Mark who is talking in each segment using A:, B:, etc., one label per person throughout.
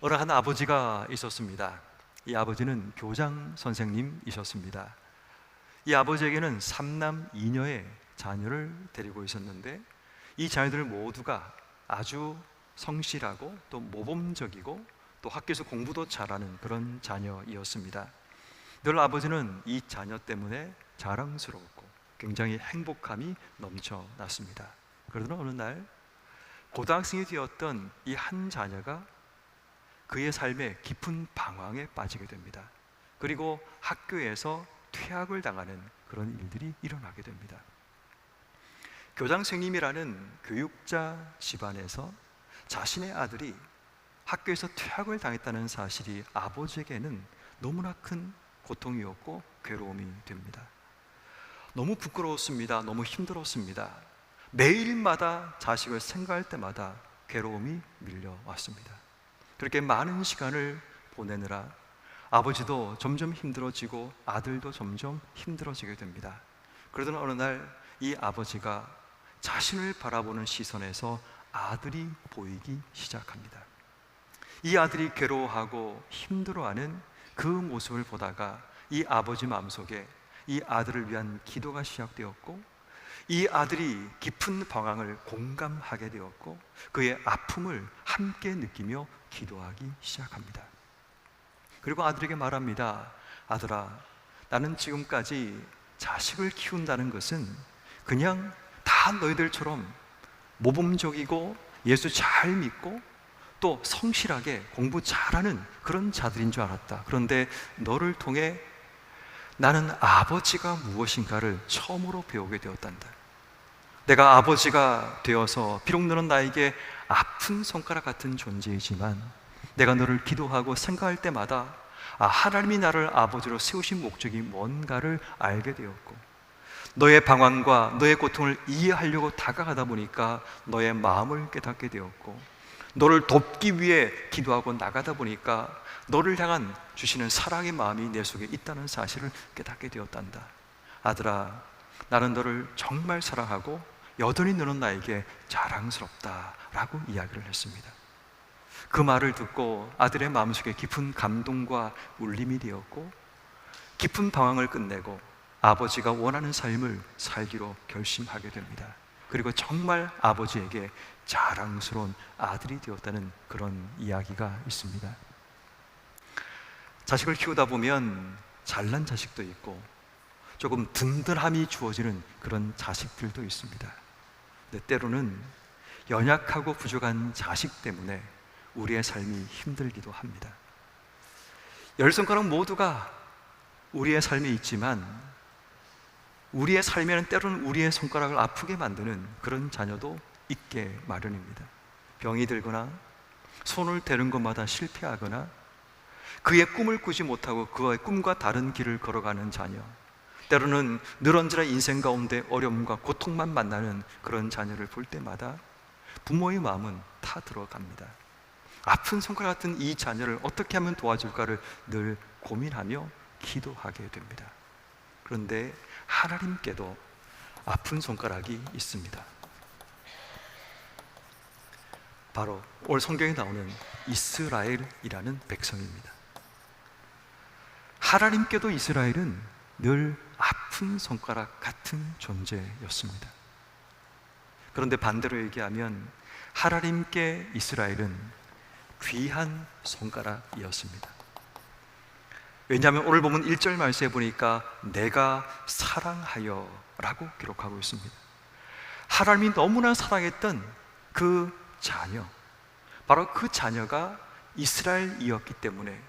A: 어느 한 아버지가 있었습니다. 이 아버지는 교장 선생님이셨습니다. 이 아버지에게는 3남 2녀의 자녀를 데리고 있었는데, 이 자녀들 모두가 아주 성실하고 또 모범적이고 또 학교에서 공부도 잘하는 그런 자녀이었습니다. 늘 아버지는 이 자녀 때문에 자랑스러웠고 굉장히 행복함이 넘쳐났습니다. 그러던 어느 날 고등학생이 되었던 이 한 자녀가 그의 삶에 깊은 방황에 빠지게 됩니다. 그리고 학교에서 퇴학을 당하는 그런 일들이 일어나게 됩니다. 교장선생님이라는 교육자 집안에서 자신의 아들이 학교에서 퇴학을 당했다는 사실이 아버지에게는 너무나 큰 고통이었고 괴로움이 됩니다. 너무 부끄러웠습니다. 너무 힘들었습니다. 매일마다 자식을 생각할 때마다 괴로움이 밀려왔습니다. 그렇게 많은 시간을 보내느라 아버지도 점점 힘들어지고 아들도 점점 힘들어지게 됩니다. 그러던 어느 날 이 아버지가 자신을 바라보는 시선에서 아들이 보이기 시작합니다. 이 아들이 괴로워하고 힘들어하는 그 모습을 보다가 이 아버지 마음속에 이 아들을 위한 기도가 시작되었고, 이 아들이 깊은 방황을 공감하게 되었고 그의 아픔을 함께 느끼며 기도하기 시작합니다. 그리고 아들에게 말합니다. 아들아, 나는 지금까지 자식을 키운다는 것은 그냥 다 너희들처럼 모범적이고 예수 잘 믿고 또 성실하게 공부 잘하는 그런 자들인 줄 알았다. 그런데 너를 통해 나는 아버지가 무엇인가를 처음으로 배우게 되었단다. 내가 아버지가 되어서 비록 너는 나에게 아픈 손가락 같은 존재이지만 내가 너를 기도하고 생각할 때마다 하나님이 나를 아버지로 세우신 목적이 뭔가를 알게 되었고, 너의 방황과 너의 고통을 이해하려고 다가가다 보니까 너의 마음을 깨닫게 되었고, 너를 돕기 위해 기도하고 나가다 보니까 너를 향한 주시는 사랑의 마음이 내 속에 있다는 사실을 깨닫게 되었단다. 아들아, 나는 너를 정말 사랑하고 여전히 너는 나에게 자랑스럽다라고 이야기를 했습니다. 그 말을 듣고 아들의 마음속에 깊은 감동과 울림이 되었고, 깊은 방황을 끝내고 아버지가 원하는 삶을 살기로 결심하게 됩니다. 그리고 정말 아버지에게 자랑스러운 아들이 되었다는 그런 이야기가 있습니다. 자식을 키우다 보면 잘난 자식도 있고 조금 든든함이 주어지는 그런 자식들도 있습니다. 근데 때로는 연약하고 부족한 자식 때문에 우리의 삶이 힘들기도 합니다. 열 손가락 모두가 우리의 삶에 있지만 우리의 삶에는 때로는 우리의 손가락을 아프게 만드는 그런 자녀도 있게 마련입니다. 병이 들거나 손을 대는 것마다 실패하거나 그의 꿈을 꾸지 못하고 그의 꿈과 다른 길을 걸어가는 자녀, 때로는 늘 언제나 인생 가운데 어려움과 고통만 만나는 그런 자녀를 볼 때마다 부모의 마음은 타 들어갑니다. 아픈 손가락 같은 이 자녀를 어떻게 하면 도와줄까를 늘 고민하며 기도하게 됩니다. 그런데 하나님께도 아픈 손가락이 있습니다. 바로 오늘 성경에 나오는 이스라엘이라는 백성입니다. 하나님께도 이스라엘은 늘 아픈 손가락 같은 존재였습니다. 그런데 반대로 얘기하면 하나님께 이스라엘은 귀한 손가락이었습니다. 왜냐하면 오늘 보면 1절 말씀에 보니까 내가 사랑하여 라고 기록하고 있습니다. 하나님이 너무나 사랑했던 그 자녀, 바로 그 자녀가 이스라엘이었기 때문에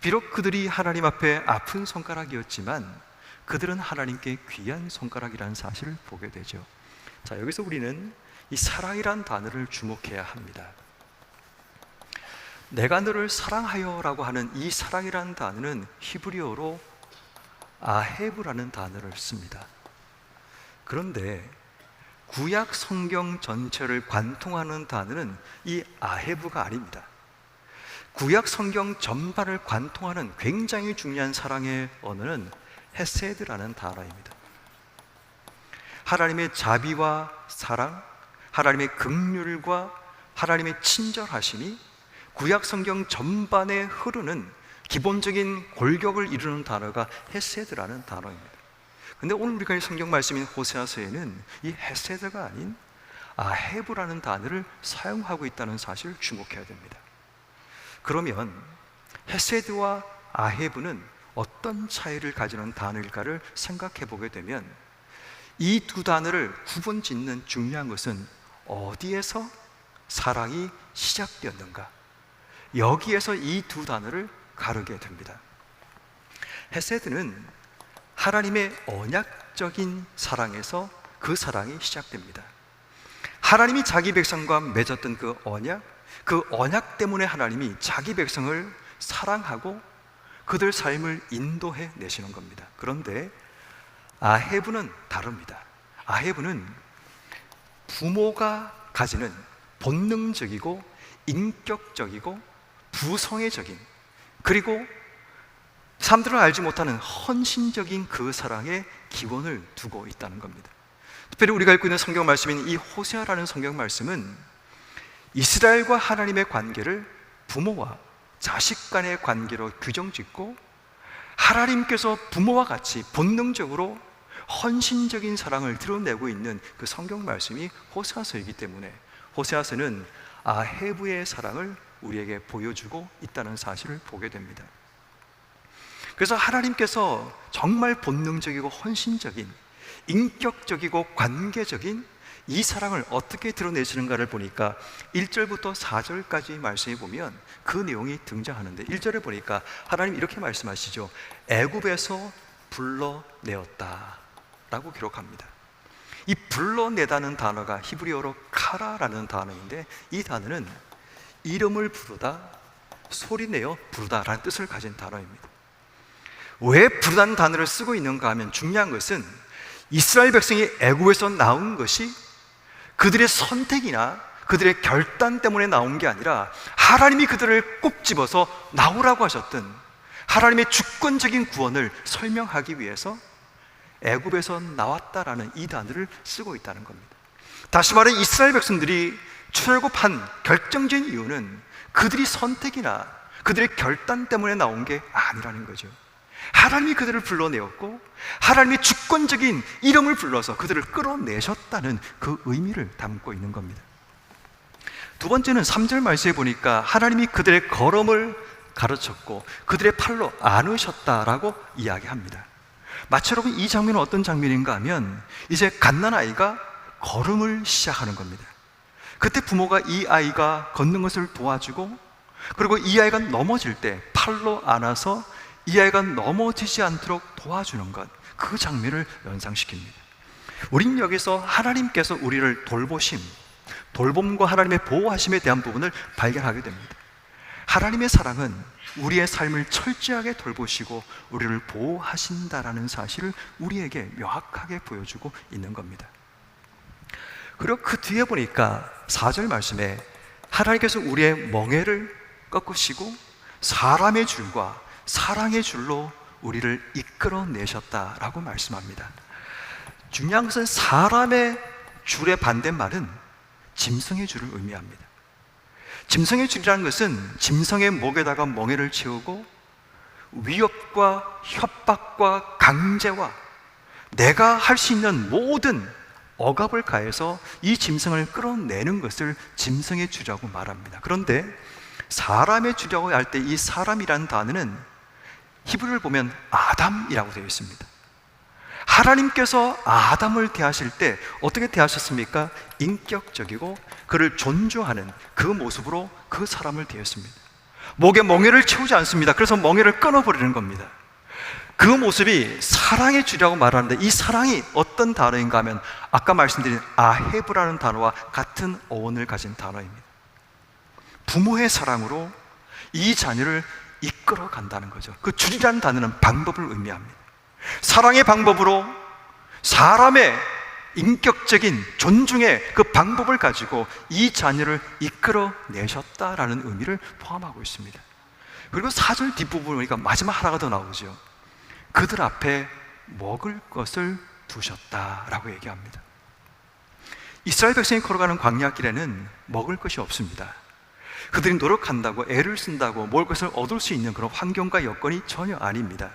A: 비록 그들이 하나님 앞에 아픈 손가락이었지만 그들은 하나님께 귀한 손가락이라는 사실을 보게 되죠. 자, 여기서 우리는 이 사랑이란 단어를 주목해야 합니다. 내가 너를 사랑하여 라고 하는 이 사랑이라는 단어는 히브리어로 아헤브라는 단어를 씁니다. 그런데 구약 성경 전체를 관통하는 단어는 이 아헤브가 아닙니다. 구약 성경 전반을 관통하는 굉장히 중요한 사랑의 언어는 헤세드라는 단어입니다. 하나님의 자비와 사랑, 하나님의 긍휼과 하나님의 친절하심이 구약 성경 전반에 흐르는 기본적인 골격을 이루는 단어가 헤세드라는 단어입니다. 근데 오늘 우리가 이 성경 말씀인 호세아서에는 이 헤세드가 아닌 아헤브라는 단어를 사용하고 있다는 사실을 주목해야 됩니다. 그러면 헤세드와 아헤브는 어떤 차이를 가지는 단어일까를 생각해 보게 되면 이 두 단어를 구분 짓는 중요한 것은 어디에서 사랑이 시작되었는가, 여기에서 이 두 단어를 가르게 됩니다. 헤세드는 하나님의 언약적인 사랑에서 그 사랑이 시작됩니다. 하나님이 자기 백성과 맺었던 그 언약 때문에 하나님이 자기 백성을 사랑하고 그들 삶을 인도해 내시는 겁니다. 그런데 아헤브는 다릅니다. 아헤브는 부모가 가지는 본능적이고 인격적이고 부성애적인, 그리고 사람들은 알지 못하는 헌신적인 그 사랑의 기원을 두고 있다는 겁니다. 특별히 우리가 읽고 있는 성경 말씀인 이 호세아라는 성경 말씀은 이스라엘과 하나님의 관계를 부모와 자식 간의 관계로 규정짓고, 하나님께서 부모와 같이 본능적으로 헌신적인 사랑을 드러내고 있는 그 성경 말씀이 호세아서이기 때문에 호세아서는 아헤브의 사랑을 우리에게 보여주고 있다는 사실을 보게 됩니다. 그래서 하나님께서 정말 본능적이고 헌신적인, 인격적이고 관계적인 이 사랑을 어떻게 드러내시는가를 보니까 1절부터 4절까지 말씀해 보면 그 내용이 등장하는데, 1절에 보니까 하나님 이렇게 말씀하시죠. 애굽에서 불러내었다 라고 기록합니다. 이 불러내다는 단어가 히브리어로 카라라는 단어인데, 이 단어는 이름을 부르다, 소리내어 부르다 라는 뜻을 가진 단어입니다. 왜 부르다는 단어를 쓰고 있는가 하면, 중요한 것은 이스라엘 백성이 애굽에서 나온 것이 그들의 선택이나 그들의 결단 때문에 나온 게 아니라 하나님이 그들을 꼭 집어서 나오라고 하셨던 하나님의 주권적인 구원을 설명하기 위해서 애굽에서 나왔다라는 이 단어를 쓰고 있다는 겁니다. 다시 말해 이스라엘 백성들이 출애굽한 결정적인 이유는 그들이 선택이나 그들의 결단 때문에 나온 게 아니라는 거죠. 하나님이 그들을 불러내었고 하나님의 주권적인 이름을 불러서 그들을 끌어내셨다는 그 의미를 담고 있는 겁니다. 두 번째는 3절 말씀에 보니까 하나님이 그들의 걸음을 가르쳤고 그들의 팔로 안으셨다라고 이야기합니다. 마치 여러분 이 장면은 어떤 장면인가 하면 이제 갓난아이가 걸음을 시작하는 겁니다. 그때 부모가 이 아이가 걷는 것을 도와주고, 그리고 이 아이가 넘어질 때 팔로 안아서 이 아이가 넘어지지 않도록 도와주는 것, 그 장면을 연상시킵니다. 우린 여기서 하나님께서 우리를 돌봄과 하나님의 보호하심에 대한 부분을 발견하게 됩니다. 하나님의 사랑은 우리의 삶을 철저하게 돌보시고 우리를 보호하신다라는 사실을 우리에게 명확하게 보여주고 있는 겁니다. 그리고 그 뒤에 보니까 4절 말씀에 하나님께서 우리의 멍에를 꺾으시고 사람의 줄과 사랑의 줄로 우리를 이끌어내셨다라고 말씀합니다. 중요한 것은 사람의 줄의 반대말은 짐승의 줄을 의미합니다. 짐승의 줄이라는 것은 짐승의 목에다가 멍에를 채우고 위협과 협박과 강제와 내가 할 수 있는 모든 억압을 가해서 이 짐승을 끌어내는 것을 짐승의 줄이라고 말합니다. 그런데 사람의 줄이라고 할 때 이 사람이라는 단어는 히브리를 보면 아담이라고 되어 있습니다. 하나님께서 아담을 대하실 때 어떻게 대하셨습니까? 인격적이고 그를 존중하는 그 모습으로 그 사람을 대했습니다. 목에 멍에를 채우지 않습니다. 그래서 멍에를 끊어버리는 겁니다. 그 모습이 사랑의 줄이라고 말하는데, 이 사랑이 어떤 단어인가 하면 아까 말씀드린 아헤브라는 단어와 같은 어원을 가진 단어입니다. 부모의 사랑으로 이 자녀를 이끌어 간다는 거죠. 그 줄이라는 단어는 방법을 의미합니다. 사랑의 방법으로 사람의 인격적인 존중의 그 방법을 가지고 이 자녀를 이끌어 내셨다라는 의미를 포함하고 있습니다. 그리고 4절 뒷부분을 보니까 마지막 하나가 더 나오죠. 그들 앞에 먹을 것을 두셨다라고 얘기합니다. 이스라엘 백성이 걸어가는 광야길에는 먹을 것이 없습니다. 그들이 노력한다고 애를 쓴다고 뭘 것을 얻을 수 있는 그런 환경과 여건이 전혀 아닙니다.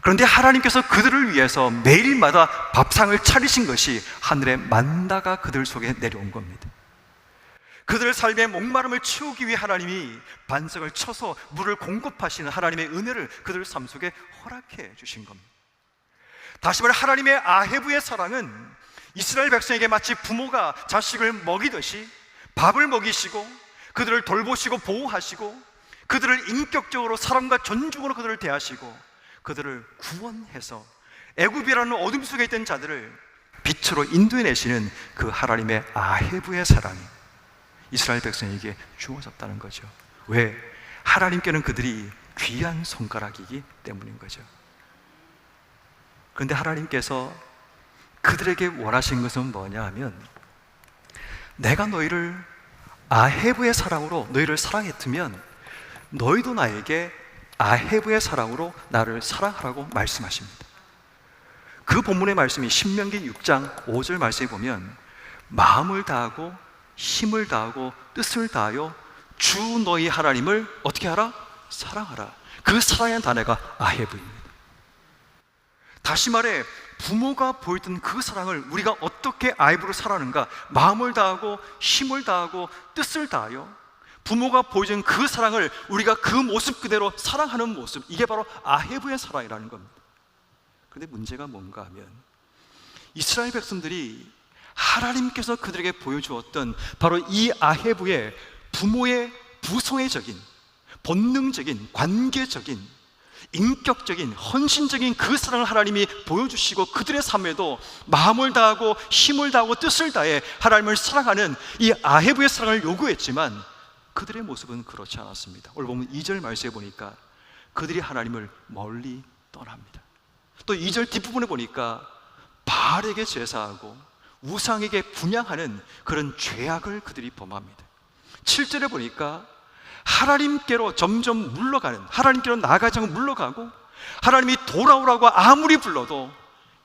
A: 그런데 하나님께서 그들을 위해서 매일마다 밥상을 차리신 것이 하늘의 만나가 그들 속에 내려온 겁니다. 그들의 삶의 목마름을 채우기 위해 하나님이 반석을 쳐서 물을 공급하시는 하나님의 은혜를 그들 삶 속에 허락해 주신 겁니다. 다시 말해 하나님의 아헤브의 사랑은 이스라엘 백성에게 마치 부모가 자식을 먹이듯이 밥을 먹이시고 그들을 돌보시고 보호하시고 그들을 인격적으로 사랑과 존중으로 그들을 대하시고 그들을 구원해서 애굽이라는 어둠 속에 있던 자들을 빛으로 인도해내시는 그 하나님의 아헤브의 사랑이 이스라엘 백성에게 주어졌다는 거죠. 왜? 하나님께는 그들이 귀한 손가락이기 때문인 거죠. 그런데 하나님께서 그들에게 원하신 것은 뭐냐 하면 내가 너희를 아헤브의 사랑으로 너희를 사랑했으면 너희도 나에게 아헤브의 사랑으로 나를 사랑하라고 말씀하십니다. 그 본문의 말씀이 신명기 6장 5절 말씀에 보면 마음을 다하고 힘을 다하고 뜻을 다하여 주 너희 하나님을 어떻게 하라? 사랑하라. 그 사랑의 단어가 아헤브입니다. 다시 말해 부모가 보였던 그 사랑을 우리가 어떻게 아이브로 살아가는가? 마음을 다하고 힘을 다하고 뜻을 다하여 부모가 보여준 그 사랑을 우리가 그 모습 그대로 사랑하는 모습, 이게 바로 아헤브의 사랑이라는 겁니다. 그런데 문제가 뭔가 하면 이스라엘 백성들이 하나님께서 그들에게 보여주었던 바로 이 아헤브의 부모의 부성애적인, 본능적인, 관계적인, 인격적인, 헌신적인 그 사랑을 하나님이 보여주시고 그들의 삶에도 마음을 다하고 힘을 다하고 뜻을 다해 하나님을 사랑하는 이 아헤브의 사랑을 요구했지만 그들의 모습은 그렇지 않았습니다. 오늘 보면 2절 말씀에 보니까 그들이 하나님을 멀리 떠납니다. 또 2절 뒷부분에 보니까 바알에게 제사하고 우상에게 분향하는 그런 죄악을 그들이 범합니다. 7절에 보니까 하나님께로 점점 물러가는, 하나님께로 나아가지 않고 물러가고 하나님이 돌아오라고 아무리 불러도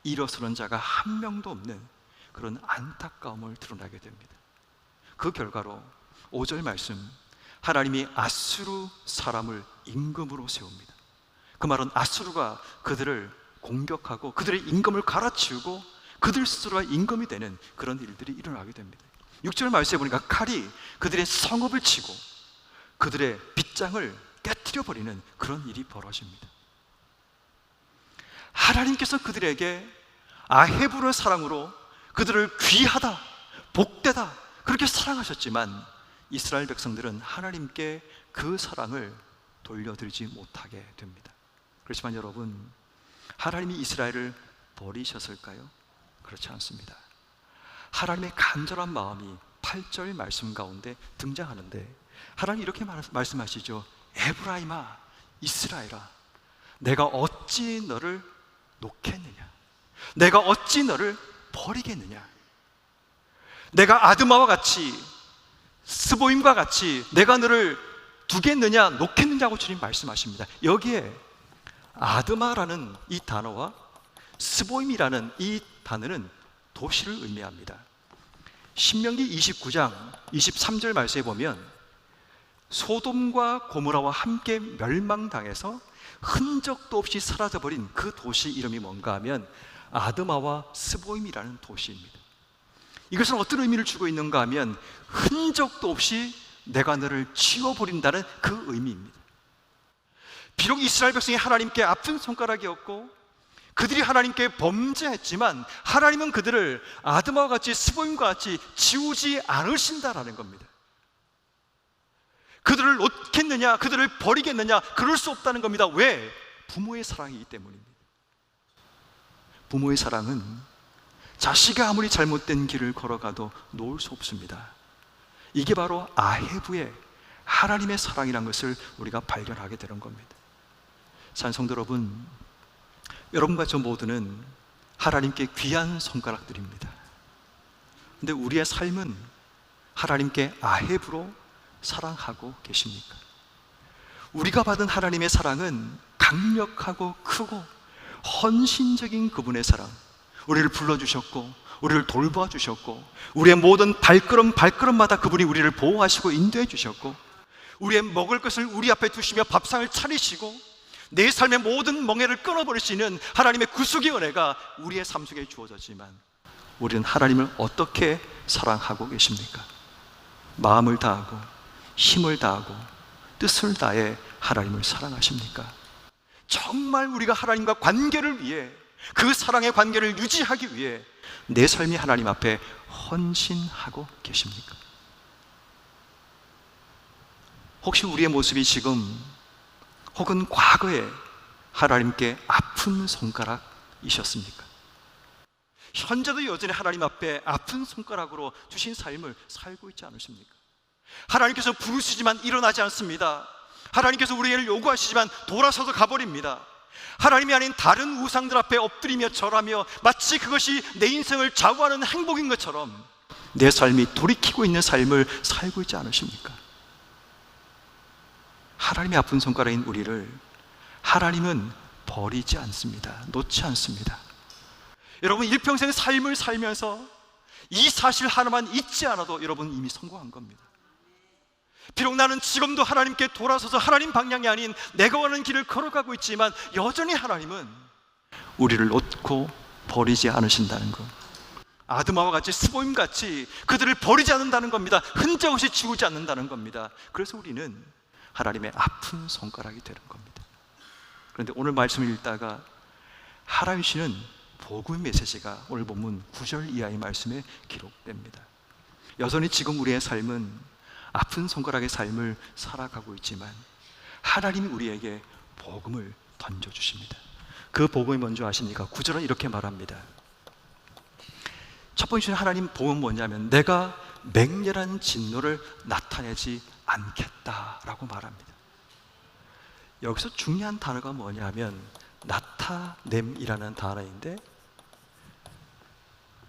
A: 일어서는 자가 한 명도 없는 그런 안타까움을 드러나게 됩니다. 그 결과로 5절 말씀, 하나님이 아수르 사람을 임금으로 세웁니다. 그 말은 아수르가 그들을 공격하고 그들의 임금을 갈아치우고 그들 스스로가 임금이 되는 그런 일들이 일어나게 됩니다. 6절 말씀에 보니까 칼이 그들의 성읍을 치고 그들의 빗장을 깨뜨려 버리는 그런 일이 벌어집니다. 하나님께서 그들에게 아헤브의 사랑으로 그들을 귀하다, 복되다 그렇게 사랑하셨지만 이스라엘 백성들은 하나님께 그 사랑을 돌려드리지 못하게 됩니다. 그렇지만 여러분, 하나님이 이스라엘을 버리셨을까요? 그렇지 않습니다. 하나님의 간절한 마음이 8절 말씀 가운데 등장하는데 하나님 이렇게 말씀하시죠. 에브라임아, 이스라엘아, 내가 어찌 너를 놓겠느냐? 내가 어찌 너를 버리겠느냐? 내가 아드마와 같이 스보임과 같이 내가 너를 두겠느냐 놓겠느냐고 주님 말씀하십니다. 여기에 아드마라는 이 단어와 스보임이라는 이 단어는 도시를 의미합니다. 신명기 29장 23절 말씀에 보면 소돔과 고모라와 함께 멸망당해서 흔적도 없이 사라져버린 그 도시 이름이 뭔가 하면 아드마와 스보임이라는 도시입니다. 이것은 어떤 의미를 주고 있는가 하면 흔적도 없이 내가 너를 지워버린다는 그 의미입니다. 비록 이스라엘 백성이 하나님께 아픈 손가락이었고 그들이 하나님께 범죄했지만 하나님은 그들을 아드마와 같이 스보임과 같이 지우지 않으신다라는 겁니다. 그들을 놓겠느냐, 그들을 버리겠느냐, 그럴 수 없다는 겁니다. 왜? 부모의 사랑이기 때문입니다. 부모의 사랑은 자식이 아무리 잘못된 길을 걸어가도 놓을 수 없습니다. 이게 바로 아헤브의 하나님의 사랑이라는 것을 우리가 발견하게 되는 겁니다. 찬송도 여러분, 여러분과 저 모두는 하나님께 귀한 손가락들입니다. 그런데 우리의 삶은 하나님께 아헤브로 사랑하고 계십니까? 우리가 받은 하나님의 사랑은 강력하고 크고 헌신적인 그분의 사랑, 우리를 불러주셨고 우리를 돌봐주셨고 우리의 모든 발걸음마다 그분이 우리를 보호하시고 인도해 주셨고 우리의 먹을 것을 우리 앞에 두시며 밥상을 차리시고 내 삶의 모든 멍에를 끊어버리시는 하나님의 구속의 은혜가 우리의 삶 속에 주어졌지만 우리는 하나님을 어떻게 사랑하고 계십니까? 마음을 다하고 힘을 다하고 뜻을 다해 하나님을 사랑하십니까? 정말 우리가 하나님과 관계를 위해 그 사랑의 관계를 유지하기 위해 내 삶이 하나님 앞에 헌신하고 계십니까? 혹시 우리의 모습이 지금 혹은 과거에 하나님께 아픈 손가락이셨습니까? 현재도 여전히 하나님 앞에 아픈 손가락으로 주신 삶을 살고 있지 않으십니까? 하나님께서 부르시지만 일어나지 않습니다. 하나님께서 우리를 요구하시지만 돌아서서 가버립니다. 하나님이 아닌 다른 우상들 앞에 엎드리며 절하며 마치 그것이 내 인생을 좌우하는 행복인 것처럼 내 삶이 돌이키고 있는 삶을 살고 있지 않으십니까? 하나님의 아픈 손가락인 우리를 하나님은 버리지 않습니다. 놓지 않습니다. 여러분, 일평생 삶을 살면서 이 사실 하나만 잊지 않아도 여러분 이미 성공한 겁니다. 비록 나는 지금도 하나님께 돌아서서 하나님 방향이 아닌 내가 원하는 길을 걸어가고 있지만 여전히 하나님은 우리를 놓고 버리지 않으신다는 것, 아드마와 같이 스보임같이 그들을 버리지 않는다는 겁니다. 흔적 없이 지우지 않는다는 겁니다. 그래서 우리는 하나님의 아픈 손가락이 되는 겁니다. 그런데 오늘 말씀을 읽다가 하나님 주시는 복음의 메시지가 오늘 본문 9절 이하의 말씀에 기록됩니다. 여전히 지금 우리의 삶은 아픈 손가락의 삶을 살아가고 있지만 하나님이 우리에게 복음을 던져주십니다. 그 복음이 뭔지 아십니까? 9절은 이렇게 말합니다. 첫 번째 하나님 복음은 뭐냐면 내가 맹렬한 진노를 나타내지 않겠다라고 말합니다. 여기서 중요한 단어가 뭐냐면 나타냄이라는 단어인데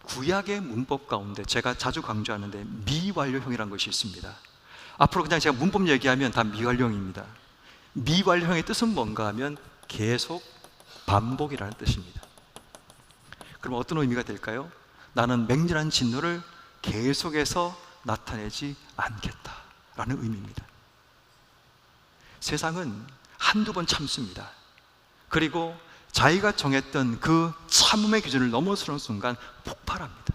A: 구약의 문법 가운데 제가 자주 강조하는데 미완료형이라는 것이 있습니다. 앞으로 그냥 제가 문법 얘기하면 다 미완료형입니다. 미완료형의 뜻은 뭔가 하면 계속 반복이라는 뜻입니다. 그럼 어떤 의미가 될까요? 나는 맹렬한 진노를 계속해서 나타내지 않겠다라는 의미입니다. 세상은 한두 번 참습니다. 그리고 자기가 정했던 그 참음의 기준을 넘어서는 순간 폭발합니다.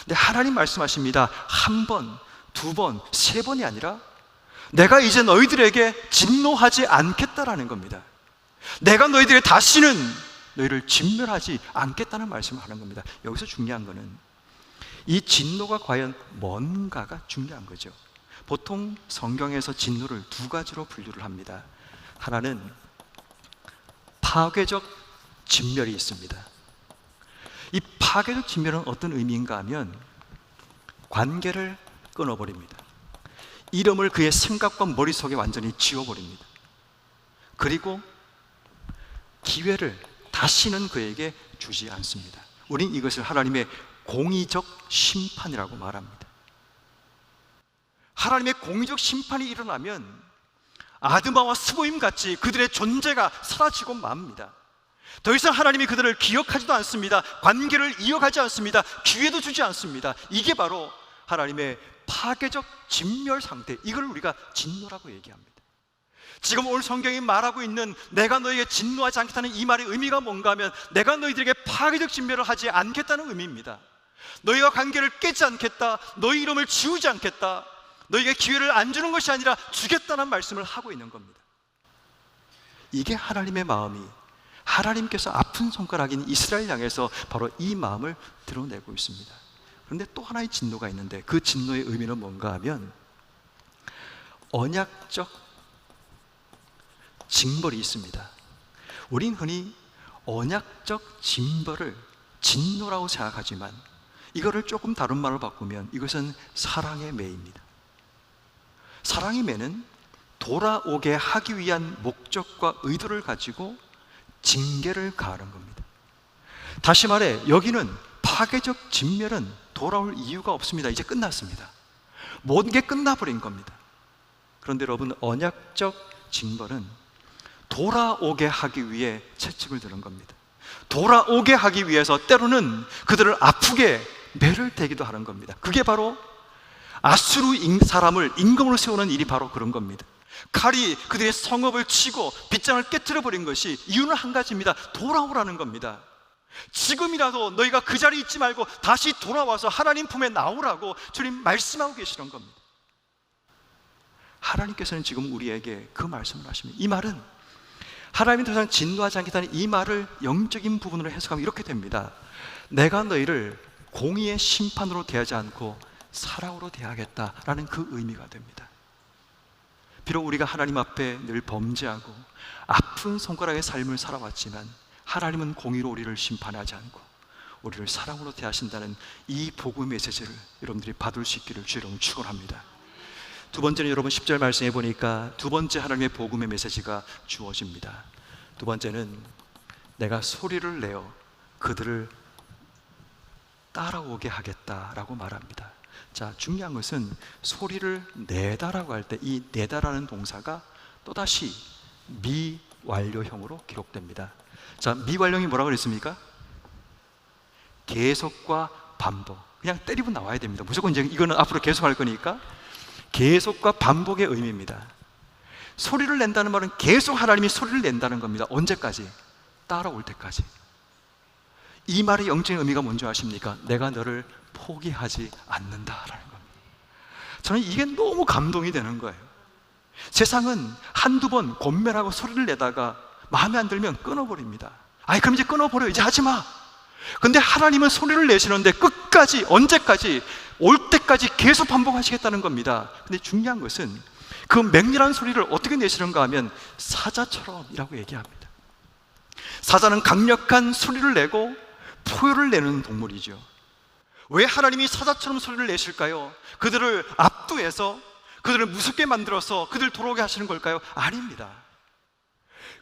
A: 근데 하나님 말씀하십니다. 한 번, 두 번, 세 번이 아니라 내가 이제 너희들에게 진노하지 않겠다라는 겁니다. 내가 너희들에게 다시는 너희를 진멸하지 않겠다는 말씀을 하는 겁니다. 여기서 중요한 거는 이 진노가 과연 뭔가가 중요한 거죠. 보통 성경에서 진노를 두 가지로 분류를 합니다. 하나는 파괴적 진멸이 있습니다. 이 파괴적 진멸은 어떤 의미인가 하면 관계를 끊어버립니다. 이름을 그의 생각과 머릿속에 완전히 지워버립니다. 그리고 기회를 다시는 그에게 주지 않습니다. 우린 이것을 하나님의 공의적 심판이라고 말합니다. 하나님의 공의적 심판이 일어나면 아드마와 스보임 같이 그들의 존재가 사라지고 맙니다. 더 이상 하나님이 그들을 기억하지도 않습니다. 관계를 이어가지 않습니다. 기회도 주지 않습니다. 이게 바로 하나님의 파괴적 진멸 상태, 이걸 우리가 진노라고 얘기합니다. 지금 오늘 성경이 말하고 있는 내가 너희에게 진노하지 않겠다는 이 말의 의미가 뭔가 하면 내가 너희들에게 파괴적 진멸을 하지 않겠다는 의미입니다. 너희와 관계를 깨지 않겠다, 너희 이름을 지우지 않겠다, 너희에게 기회를 안 주는 것이 아니라 주겠다는 말씀을 하고 있는 겁니다. 이게 하나님의 마음이, 하나님께서 아픈 손가락인 이스라엘 향해서 바로 이 마음을 드러내고 있습니다. 그런데 또 하나의 진노가 있는데 그 진노의 의미는 뭔가 하면 언약적 징벌이 있습니다. 우린 흔히 언약적 징벌을 진노라고 생각하지만 이거를 조금 다른 말로 바꾸면 이것은 사랑의 매입니다. 사랑의 매는 돌아오게 하기 위한 목적과 의도를 가지고 징계를 가하는 겁니다. 다시 말해 여기는 파괴적 진멸은 돌아올 이유가 없습니다. 이제 끝났습니다. 모든 게 끝나버린 겁니다. 그런데 여러분, 언약적 징벌은 돌아오게 하기 위해 채찍을 드는 겁니다. 돌아오게 하기 위해서 때로는 그들을 아프게 매를 대기도 하는 겁니다. 그게 바로 아수르 사람을 임금으로 세우는 일이 바로 그런 겁니다. 칼이 그들의 성읍을 치고 빗장을 깨트려 버린 것이 이유는 한 가지입니다. 돌아오라는 겁니다. 지금이라도 너희가 그 자리에 있지 말고 다시 돌아와서 하나님 품에 나오라고 주님 말씀하고 계시는 겁니다. 하나님께서는 지금 우리에게 그 말씀을 하십니다. 이 말은 하나님이 더 이상 진노하지 않겠다는 이 말을 영적인 부분으로 해석하면 이렇게 됩니다. 내가 너희를 공의의 심판으로 대하지 않고 사랑으로 대하겠다라는 그 의미가 됩니다. 비록 우리가 하나님 앞에 늘 범죄하고 아픈 손가락의 삶을 살아왔지만 하나님은 공의로 우리를 심판하지 않고 우리를 사랑으로 대하신다는 이 복음의 메시지를 여러분들이 받을 수 있기를 주의 이름으로 축원합니다. 두 번째는 여러분 10절 말씀해 보니까 두 번째 하나님의 복음의 메시지가 주어집니다. 두 번째는 내가 소리를 내어 그들을 따라오게 하겠다라고 말합니다. 자, 중요한 것은 소리를 내다라고 할 때 이 내다라는 동사가 또다시 미완료형으로 기록됩니다. 자, 미완료형이 뭐라고 그랬습니까? 계속과 반복. 그냥 때리고 나와야 됩니다. 무조건 이제 이거는 앞으로 계속할 거니까 계속과 반복의 의미입니다. 소리를 낸다는 말은 계속 하나님이 소리를 낸다는 겁니다. 언제까지? 따라올 때까지. 이 말의 영적인 의미가 뭔지 아십니까? 내가 너를 포기하지 않는다라는 겁니다. 저는 이게 너무 감동이 되는 거예요. 세상은 한두 번 권면하고 소리를 내다가 마음에 안 들면 끊어버립니다. 아이, 그럼 이제 끊어버려. 이제 하지 마. 근데 하나님은 소리를 내시는데 끝까지, 언제까지, 올 때까지 계속 반복하시겠다는 겁니다. 근데 중요한 것은 그 맹렬한 소리를 어떻게 내시는가 하면 사자처럼이라고 얘기합니다. 사자는 강력한 소리를 내고 포효를 내는 동물이죠. 왜 하나님이 사자처럼 소리를 내실까요? 그들을 압도해서 그들을 무섭게 만들어서 그들 돌아오게 하시는 걸까요? 아닙니다.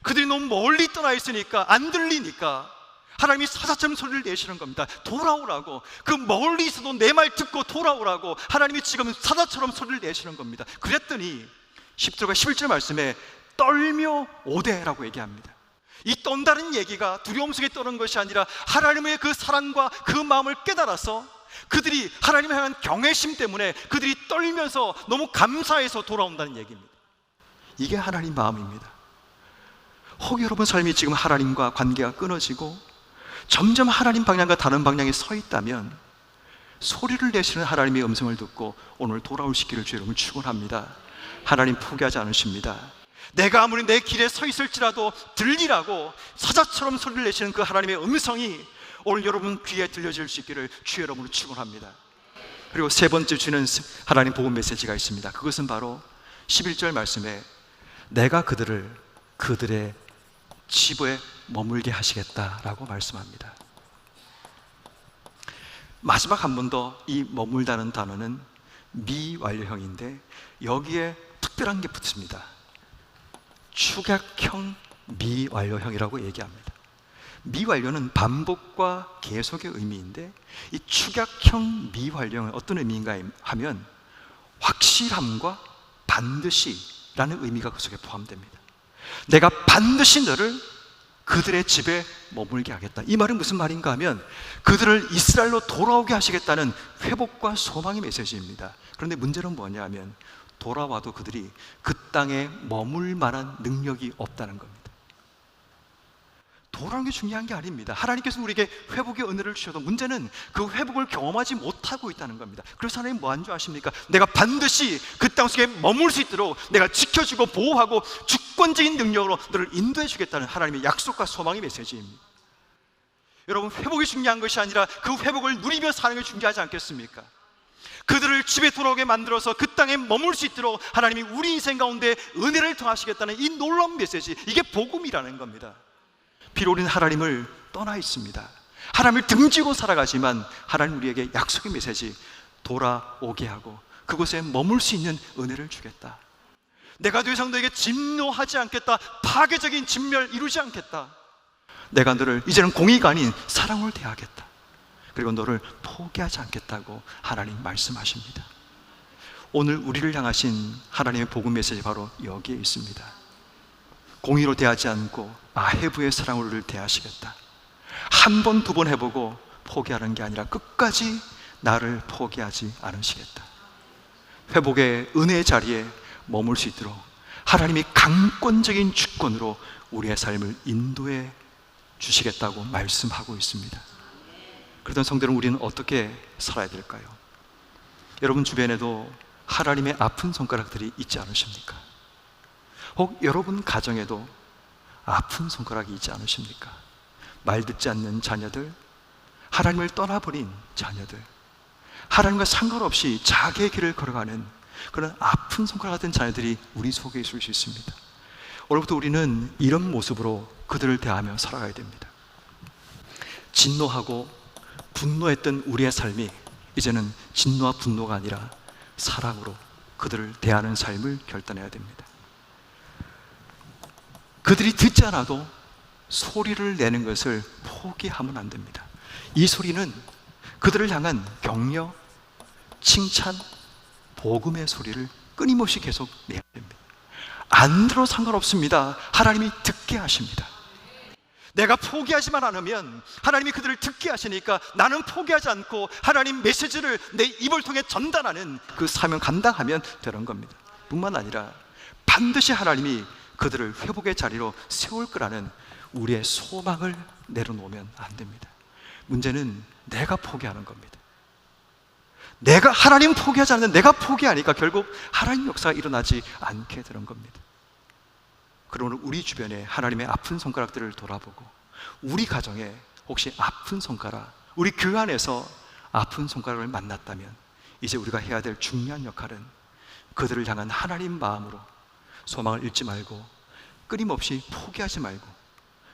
A: 그들이 너무 멀리 떠나 있으니까 안 들리니까 하나님이 사자처럼 소리를 내시는 겁니다. 돌아오라고. 그 멀리 있어도 내 말 듣고 돌아오라고 하나님이 지금 사자처럼 소리를 내시는 겁니다. 그랬더니 10절과 11절 말씀에 떨며 오되라고 얘기합니다. 이 떤다는 얘기가 두려움 속에 떠는 것이 아니라 하나님의 그 사랑과 그 마음을 깨달아서 그들이 하나님을 향한 경외심 때문에 그들이 떨면서 너무 감사해서 돌아온다는 얘기입니다. 이게 하나님 마음입니다. 혹 여러분 삶이 지금 하나님과 관계가 끊어지고 점점 하나님 방향과 다른 방향에 서 있다면 소리를 내시는 하나님의 음성을 듣고 오늘 돌아올 수 있기를 주의 이름으로 축원합니다. 하나님 포기하지 않으십니다. 내가 아무리 내 길에 서 있을지라도 들리라고 사자처럼 소리를 내시는 그 하나님의 음성이 오늘 여러분 귀에 들려질 수 있기를 주의 이름으로 축원합니다. 그리고 세 번째 주는 하나님 복음 메시지가 있습니다. 그것은 바로 11절 말씀에 내가 그들을 그들의 집에 머물게 하시겠다라고 말씀합니다. 마지막 한 번 더 이 머물다는 단어는 미완료형인데 여기에 특별한 게 붙습니다. 축약형 미완료형이라고 얘기합니다. 미완료는 반복과 계속의 의미인데 이 축약형 미완료형은 어떤 의미인가 하면 확실함과 반드시라는 의미가 그 속에 포함됩니다. 내가 반드시 너를 그들의 집에 머물게 하겠다. 이 말은 무슨 말인가 하면 그들을 이스라엘로 돌아오게 하시겠다는 회복과 소망의 메시지입니다. 그런데 문제는 뭐냐 하면 돌아와도 그들이 그 땅에 머물 만한 능력이 없다는 겁니다. 돌아오는 게 중요한 게 아닙니다. 하나님께서 우리에게 회복의 은혜를 주셔도 문제는 그 회복을 경험하지 못하고 있다는 겁니다. 그래서 하나님 뭐 한 줄 아십니까? 내가 반드시 그 땅 속에 머물 수 있도록 내가 지켜주고 보호하고 주권적인 능력으로 너를 인도해 주겠다는 하나님의 약속과 소망의 메시지입니다. 여러분, 회복이 중요한 것이 아니라 그 회복을 누리며 사는 게 중요하지 않겠습니까? 그들을 집에 돌아오게 만들어서 그 땅에 머물 수 있도록 하나님이 우리 인생 가운데 은혜를 더하시겠다는 이 놀라운 메시지, 이게 복음이라는 겁니다. 비록 우리는 하나님을 떠나 있습니다. 하나님을 등지고 살아가지만 하나님 우리에게 약속의 메시지, 돌아오게 하고 그곳에 머물 수 있는 은혜를 주겠다. 내가 더 이상 너에게 진노하지 않겠다. 파괴적인 진멸 이루지 않겠다. 내가 너를 이제는 공의가 아닌 사랑으로 대하겠다. 그리고 너를 포기하지 않겠다고 하나님 말씀하십니다. 오늘 우리를 향하신 하나님의 복음 메시지 바로 여기에 있습니다. 공의로 대하지 않고 아해부의 사랑으로 우리를 대하시겠다. 한 번, 두 번 해보고 포기하는 게 아니라 끝까지 나를 포기하지 않으시겠다. 회복의 은혜의 자리에 머물 수 있도록 하나님이 강권적인 주권으로 우리의 삶을 인도해 주시겠다고 말씀하고 있습니다. 그러던 성도는 우리는 어떻게 살아야 될까요? 여러분 주변에도 하나님의 아픈 손가락들이 있지 않으십니까? 혹 여러분 가정에도 아픈 손가락이 있지 않으십니까? 말 듣지 않는 자녀들, 하나님을 떠나버린 자녀들, 하나님과 상관없이 자기의 길을 걸어가는 그런 아픈 손가락 같은 자녀들이 우리 속에 있을 수 있습니다. 오늘부터 우리는 이런 모습으로 그들을 대하며 살아가야 됩니다. 진노하고 분노했던 우리의 삶이 이제는 진노와 분노가 아니라 사랑으로 그들을 대하는 삶을 결단해야 됩니다. 그들이 듣지 않아도 소리를 내는 것을 포기하면 안 됩니다. 이 소리는 그들을 향한 격려, 칭찬, 복음의 소리를 끊임없이 계속 내야 됩니다. 안 들어도 상관없습니다. 하나님이 듣게 하십니다. 내가 포기하지만 않으면 하나님이 그들을 듣게 하시니까 나는 포기하지 않고 하나님 메시지를 내 입을 통해 전달하는 그 사명 감당하면 되는 겁니다. 뿐만 아니라 반드시 하나님이 그들을 회복의 자리로 세울 거라는 우리의 소망을 내려놓으면 안 됩니다. 문제는 내가 포기하는 겁니다. 내가 하나님 포기하지 않는 내가 포기하니까 결국 하나님 역사가 일어나지 않게 되는 겁니다. 그러므로 우리 주변에 하나님의 아픈 손가락들을 돌아보고 우리 가정에 혹시 아픈 손가락, 우리 교회 안에서 아픈 손가락을 만났다면 이제 우리가 해야 될 중요한 역할은 그들을 향한 하나님 마음으로 소망을 잃지 말고 끊임없이 포기하지 말고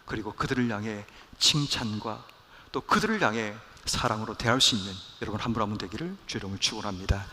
A: 그리고 그들을 향해 칭찬과 또 그들을 향해 사랑으로 대할 수 있는 여러분 한 분 한 분 되기를 주의 이름으로 축원합니다.